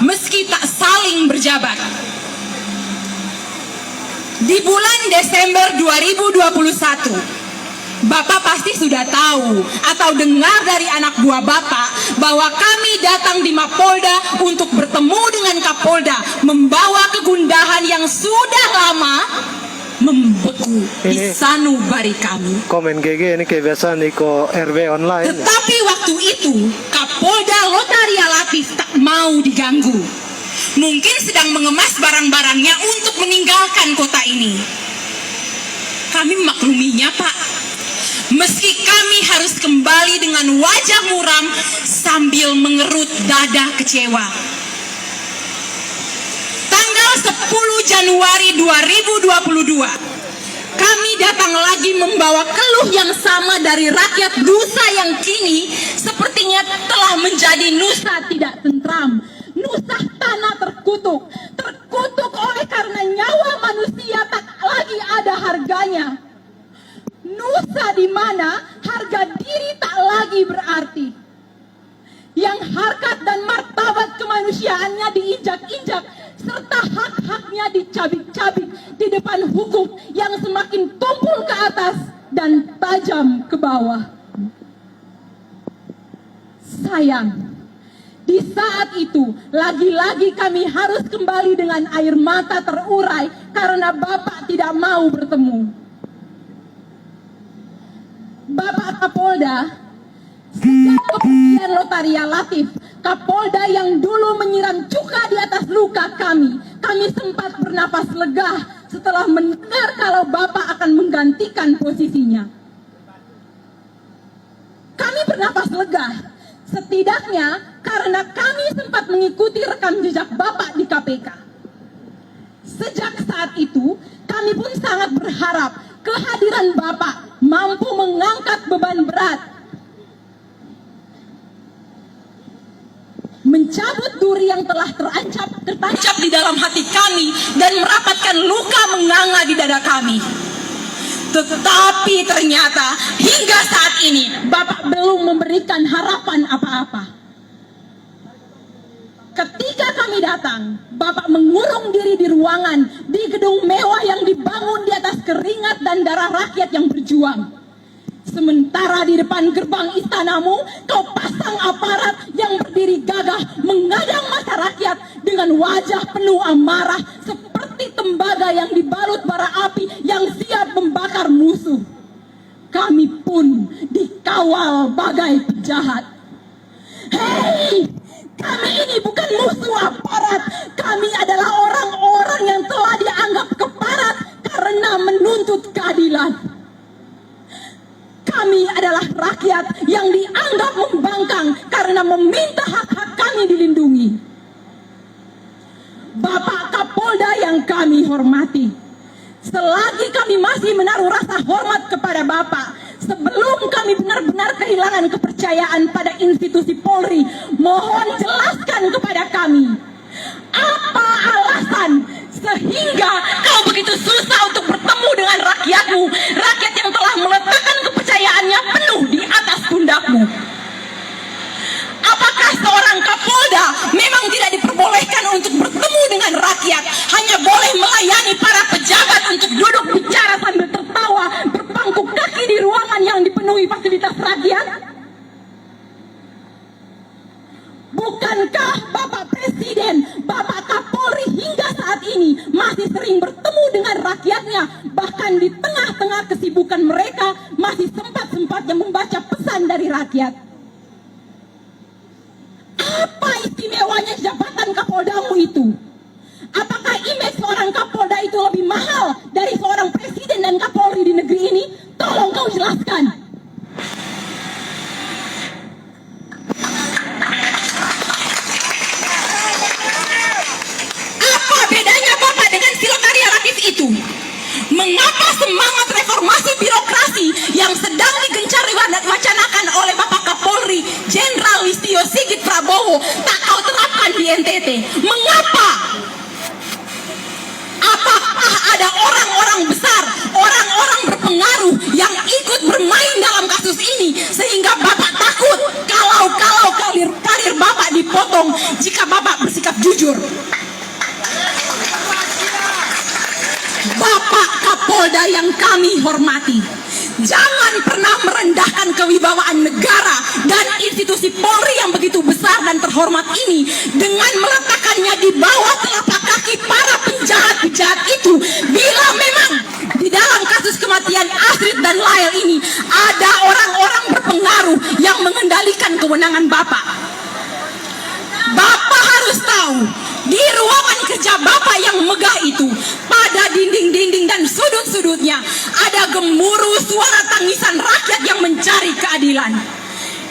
meski tak saling berjabat. Di bulan Desember 2021, Bapak pasti sudah tahu atau dengar dari anak buah Bapak bahwa kami datang di Mapolda untuk bertemu dengan Kapolda membawa kegundahan yang sudah lama membeku di sanubari kami. Komen GG ini kebiasaan Niko RW online. Tetapi waktu itu Kapolda Lotaria Latif tak mau diganggu. Mungkin sedang mengemas barang-barangnya untuk meninggalkan kota ini. Kami makluminya, Pak. Meski kami harus kembali dengan wajah muram sambil mengerut dada kecewa. Tanggal 10 Januari 2022, kami datang lagi membawa keluh yang sama dari rakyat Nusa yang kini sepertinya telah menjadi Nusa tidak tentram. Nusa tanah terkutuk oleh karena nyawa manusia tak lagi ada harganya. Nusa di mana harga diri tak lagi berarti. Yang harkat dan martabat kemanusiaannya diinjak-injak serta hak-haknya dicabik-cabik di depan hukum yang semakin tumpul ke atas dan tajam ke bawah. Sayang, di saat itu lagi-lagi kami harus kembali dengan air mata terurai karena Bapak tidak mau bertemu. Bapak Kapolda, sejak kepergian Lotaria Latif, Kapolda yang dulu menyiram cuka di atas luka kami sempat bernapas lega setelah mendengar kalau Bapak akan menggantikan posisinya. Kami bernapas lega, setidaknya karena kami sempat mengikuti rekam jejak Bapak di KPK. Sejak saat itu, kami pun sangat berharap kehadiran Bapak mampu mengangkat beban berat, mencabut duri yang telah tertancap di dalam hati kami dan merapatkan luka menganga di dada kami. Tetapi ternyata hingga saat ini Bapak belum memberikan harapan apa-apa. Ketika kami datang, Bapak mengurung diri di ruangan di gedung mewah yang dibangun di atas keringat dan darah rakyat yang berjuang. Sementara di depan gerbang istanamu, kau pasang aparat yang berdiri gagah mengadang mata rakyat dengan wajah penuh amarah seperti tembaga yang dibalut bara api yang siap membakar musuh. Kami pun dikawal bagai penjahat. Hei! Kami ini bukan musuh aparat. Kami adalah orang-orang yang telah dianggap keparat karena menuntut keadilan. Kami adalah rakyat yang dianggap membangkang karena meminta hak-hak kami dilindungi. Bapak Kapolda yang kami hormati, selagi kami masih menaruh rasa hormat kepada Bapak, sebelum kami benar-benar kehilangan kepercayaan pada institusi Polri, mohon jelaskan kepada kami, apa alasan sehingga kau begitu susah untuk bertemu dengan rakyatmu, rakyat yang telah meletakkan kepercayaannya penuh di atas pundakmu? Apakah seorang Kapolda memang tidak diperbolehkan untuk bertemu dengan rakyat, hanya boleh melayani para pejabat untuk duduk bicara sambil tertawa, berpangku kaki di ruangan yang dipenuhi fasilitas rakyat? Bukankah Bapak Presiden, Bapak Kapolri hingga saat ini masih sering bertemu dengan rakyatnya, bahkan di tengah-tengah kesibukan mereka masih sempat-sempatnya membaca pesan dari rakyat? Apa istimewanya jabatan Kapoldamu itu? Apakah image seorang Kapolda itu lebih mahal dari seorang Presiden dan Kapolri di negeri ini? Tolong kau jelaskan. Apa bedanya Bapak dengan si Lotaria Latif itu? Mengapa semangat reformasi birokrasi yang sedang digencar wacanakan oleh Bapak Kapolri Jenderal Listio Sigit Prabowo tak kau terapkan di NTT? Mengapa? Apakah ada orang-orang besar, orang-orang berpengaruh yang ikut bermain dalam kasus ini sehingga Bapak takut kalau karir Bapak dipotong jika Bapak bersikap jujur. Bapak Kapolda yang kami hormati, jangan pernah merendahkan kewibawaan negara dan institusi Polri yang begitu besar dan terhormat ini dengan meletakkannya di bawah telapak kaki para penjahat-penjahat itu. Bila memang di dalam kasus kematian Astrid dan Lael ini ada orang-orang berpengaruh yang mengendalikan kewenangan Bapak, Bapak harus tahu di ruangan kerja Bapak yang megah itu, pada dinding-dinding dan sudut-sudutnya ada gemuruh suara tangisan rakyat yang mencari keadilan.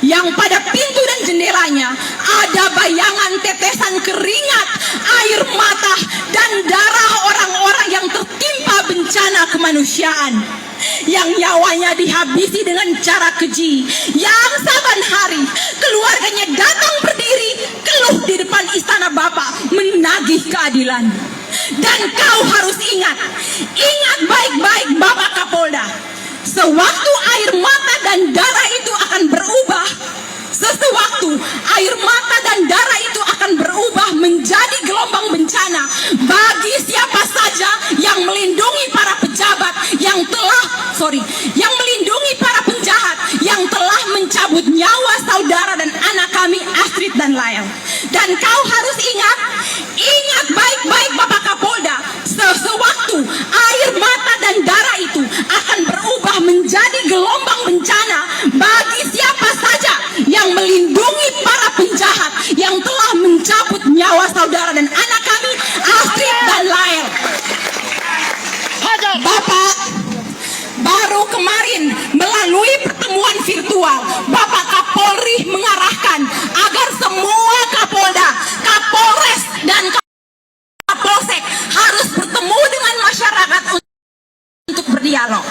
Yang pada pintu dan jendelanya ada bayangan tetesan keringat, air mata, dan darah orang-orang yang tertimpa bencana kemanusiaan, yang nyawanya dihabisi dengan cara keji, yang saban hari keluarganya datang berdiri keluh di depan istana Bapak menagih keadilan. Dan kau harus ingat baik-baik Bapak Kapolda, sewaktu air mata dan darah itu akan berubah, sewaktu air mata dan darah itu akan berubah menjadi gelombang bencana bagi siapa saja yang melindungi para pejabat yang melindungi para penjahat yang telah mencabut nyawa saudara dan anak kami Astrid dan Lael. Dan kau harus ingat baik-baik Bapak Kapolda, sewaktu air mata dan darah itu akan berubah menjadi gelombang bencana bagi siapa saja yang melindungi para penjahat yang telah mencabut nyawa saudara dan anak kami Astrid dan Lael. Bapak baru kemarin melalui pertemuan virtual, Bapak Kapolri mengarahkan agar semua Kapolda, Kapolres, dan Kapolsek harus bertemu dengan masyarakat untuk berdialog.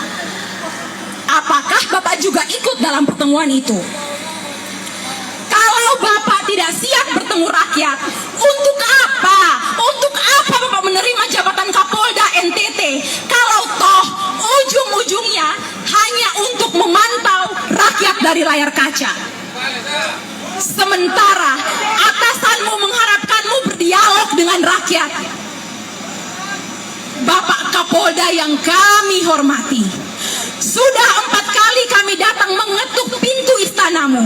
Apakah Bapak juga ikut dalam pertemuan itu? Kalau Bapak tidak siap bertemu rakyat, untuk apa? Untuk apa Bapak menerima jabatan Kapolda NTT kalau toh ujung-ujungnya hanya untuk memantau rakyat dari layar kaca? Sementara atasanmu mengharapkanmu berdialog dengan rakyat. Bapak Kapolda yang kami hormati, sudah 4 kali kami datang mengetuk pintu istanamu.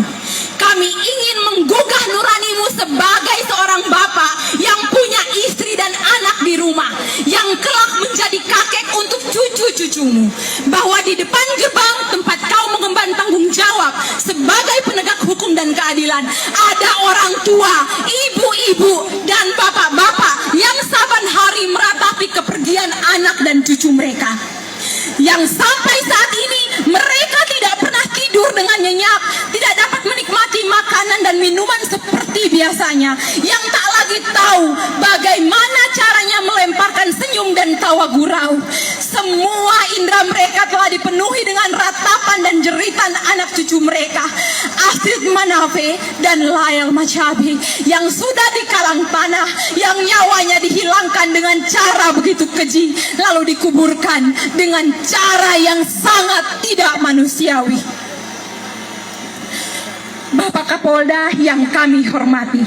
Kami ingin menggugah nuranimu sebagai seorang bapak yang punya istri dan anak di rumah, yang kelak menjadi kakek untuk cucu-cucumu, bahwa di depan gerbang tempat kau mengemban tanggung jawab sebagai penegak hukum dan keadilan ada orang tua, ibu-ibu, dan bapak-bapak yang saban hari meratapi kepergian anak dan cucu mereka, yang sampai saat ini mereka tidak pernah tidur dengan nyenyak, tidak dapat menikmati makanan dan minuman seperti biasanya, yang tak lagi tahu bagaimana caranya melemparkan senyum dan tawa gurau. Semua indera mereka telah dipenuhi dengan ratapan dan jeritan anak cucu mereka, Astrid Manafe dan Lael Machabi, yang sudah dikalang tanah, yang nyawanya dihilangkan dengan cara begitu keji, lalu dikuburkan dengan cara yang sangat tidak manusiawi. Bapak Kapolda yang kami hormati,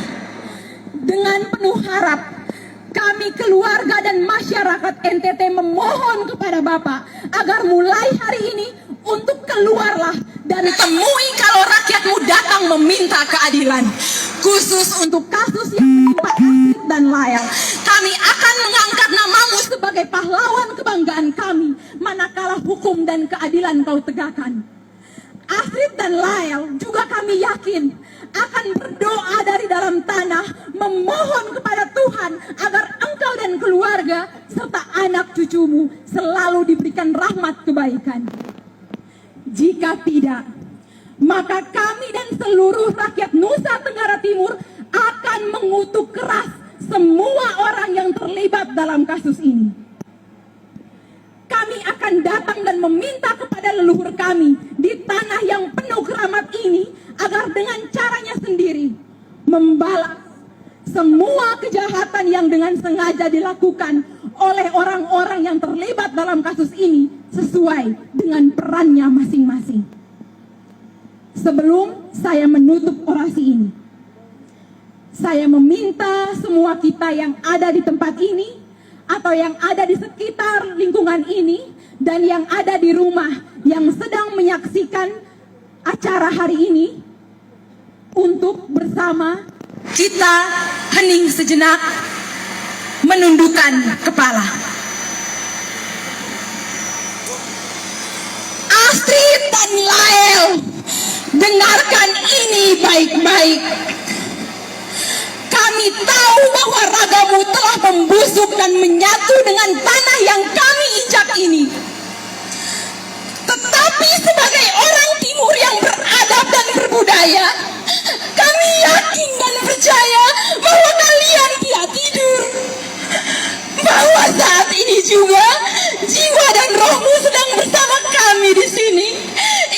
dengan penuh harap kami keluarga dan masyarakat NTT memohon kepada Bapak agar mulai hari ini untuk keluarlah dan temui kalau rakyatmu datang meminta keadilan. Khusus untuk kasus yang menimpa Astrid dan Lael, kami akan mengangkat namamu sebagai pahlawan kebanggaan kami manakala hukum dan keadilan kau tegakkan. Astrid dan Lael juga kami yakin akan berdoa dari dalam tanah memohon kepada Tuhan agar engkau dan keluarga serta anak cucumu selalu diberikan rahmat kebaikan. Jika tidak, maka kami dan seluruh rakyat Nusa Tenggara Timur akan mengutuk keras semua orang yang terlibat dalam kasus ini. Kami akan datang dan meminta kepada leluhur kami di tanah yang penuh keramat ini agar dengan caranya sendiri membalas semua kejahatan yang dengan sengaja dilakukan oleh orang-orang yang terlibat dalam kasus ini sesuai dengan perannya masing-masing. Sebelum saya menutup orasi ini, Saya meminta semua kita yang ada di tempat ini, atau yang ada di sekitar lingkungan ini, dan yang ada di rumah yang sedang menyaksikan acara hari ini, untuk bersama kita hening sejenak, menundukkan kepala. Astrid dan Lael, dengarkan ini baik-baik. Kami tahu bahwa ragamu telah membusuk dan menyatu dengan tanah yang kami injak ini. Tetapi sebagai orang timur yang beradab dan berbudaya, kami yakin dan percaya bahwa kalian tidak tidur. Bahwa saat ini juga jiwa dan rohmu sedang bersama kami di sini,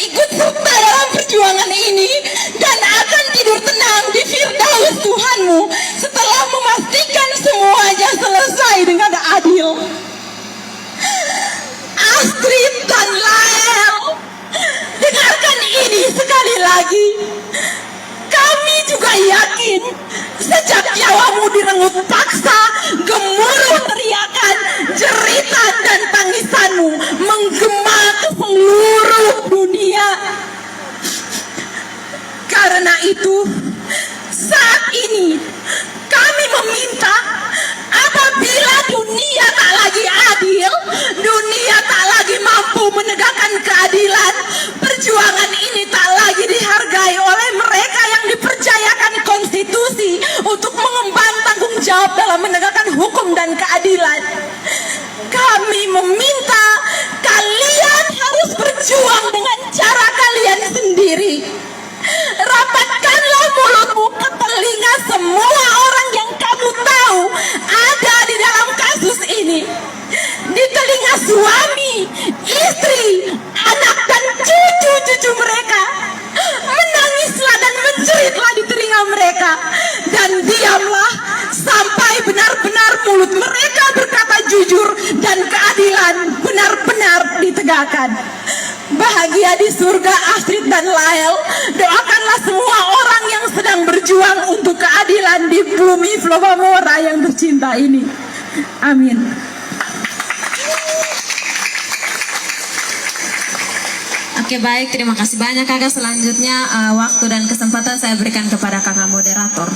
ikut serta dalam perjuangan ini, dan akan tidur tenang di Firdaus Tuhanmu setelah memastikan semuanya selesai dengan adil. Astrid dan Lael, dengarkan ini sekali lagi. Kami juga yakin sejak nyawamu direnggut paksa, gemuruh teriakan, jeritan dan tangisanmu menggema ke seluruh dunia. Karena itu, saat ini kami meminta, apabila dunia tak lagi adil, dunia tak lagi mampu menegakkan keadilan, perjuangan ini tak lagi dihargai oleh mereka yang dipercayakan konstitusi untuk mengemban tanggung jawab dalam menegakkan hukum dan keadilan. Kami meminta kalian harus berjuang dengan cara kalian sendiri. Rapatkanlah mulutmu ke telinga semua orang yang kamu tahu ada di dalam kasus ini. Di telinga suami, istri, anak dan cucu-cucu mereka. Menangislah dan menjeritlah di telinga mereka. Dan diamlah sampai benar-benar mulut mereka berkata jujur dan keadilan benar-benar ditegakkan. Bahagia di surga Astrid dan Lael. Doakanlah semua orang yang sedang berjuang untuk keadilan di bumi Flobamora yang tercinta ini. Amin. Oke, baik, terima kasih banyak kakak. Selanjutnya waktu dan kesempatan saya berikan kepada kakak moderator.